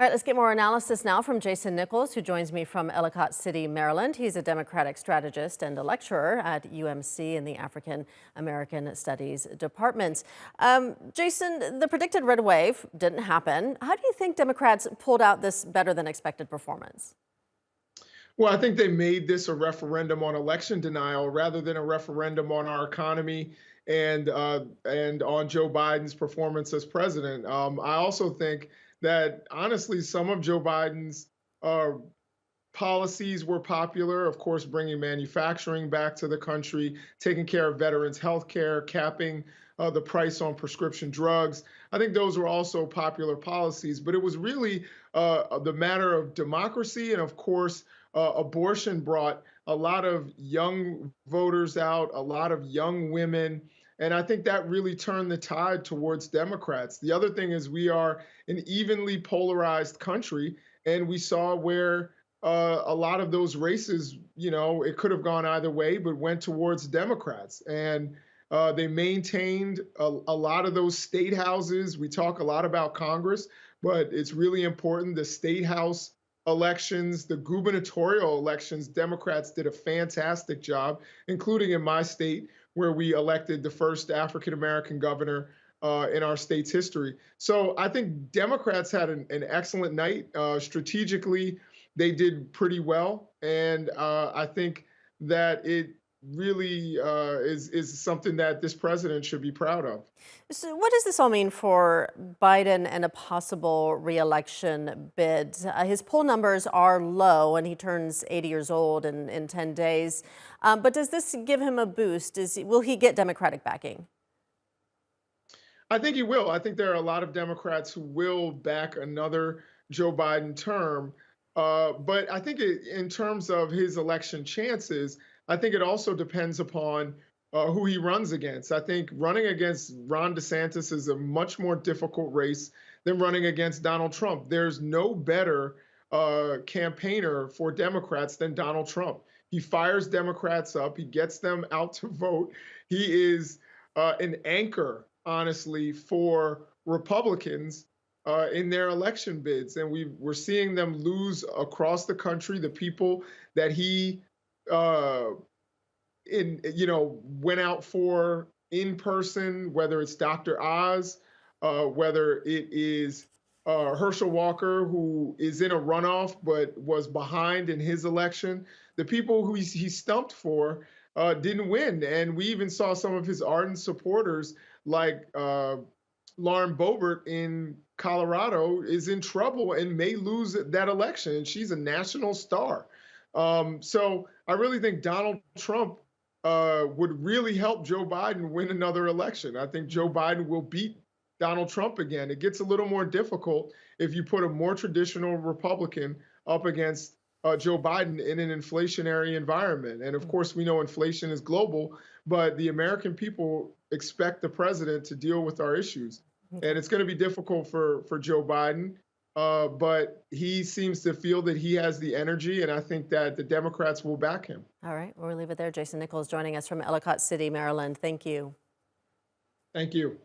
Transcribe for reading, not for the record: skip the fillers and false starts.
All right, let's get more analysis now from Jason Nichols, who joins me from Ellicott City, Maryland. He's a Democratic strategist and a lecturer at UMC in the African American Studies Department. Jason, the predicted red wave didn't happen. How do you think Democrats pulled out this better than expected performance? Well, I think they made this a referendum on election denial rather than a referendum on our economy and on Joe Biden's performance as president. I also think that honestly, some of Joe Biden's uh, policies were popular. Of course, bringing manufacturing back to the country, taking care of veterans' health care, capping the price on prescription drugs. I think those were also popular policies, but it was really the matter of democracy. And of course, abortion brought a lot of young voters out, a lot of young women. And I think that really turned the tide towards Democrats. The other thing is we are an evenly polarized country, and we saw where a lot of those races, it could have gone either way, but went towards Democrats. And they maintained a lot of those state houses. We talk a lot about Congress, but it's really important. The state house elections, the gubernatorial elections, Democrats did a fantastic job, including in my state, where we elected the first African American governor in our state's history. So I think Democrats had an excellent night. Strategically, they did pretty well, and I think that it really is something that this president should be proud of. So what does this all mean for Biden and a possible reelection bid? His poll numbers are low, and he turns 80 years old in 10 days. But does this give him a boost? Will he get Democratic backing? I think he will. I think there are a lot of Democrats who will back another Joe Biden term. But I think in terms of his election chances, I think it also depends upon who he runs against. I think running against Ron DeSantis is a much more difficult race than running against Donald Trump. There's no better campaigner for Democrats than Donald Trump. He fires Democrats up, he gets them out to vote. He is an anchor, honestly, for Republicans in their election bids. And we're seeing them lose across the country. The people that he uh, went out for in person, whether it's Dr. Oz, whether it is Herschel Walker, who is in a runoff but was behind in his election. The people who he stumped for didn't win. And we even saw some of his ardent supporters, like Lauren Boebert in Colorado, is in trouble and may lose that election. And she's a national star. So I really think Donald Trump would really help Joe Biden win another election. I think Joe Biden will beat Donald Trump again. It gets a little more difficult if you put a more traditional Republican up against Joe Biden in an inflationary environment. And of course, we know inflation is global, but the American people expect the president to deal with our issues. And it's going to be difficult for Joe Biden. But he seems to feel that he has the energy, and I think that the Democrats will back him. All right, we'll leave it there. Jason Nichols joining us from Ellicott City, Maryland. Thank you. Thank you.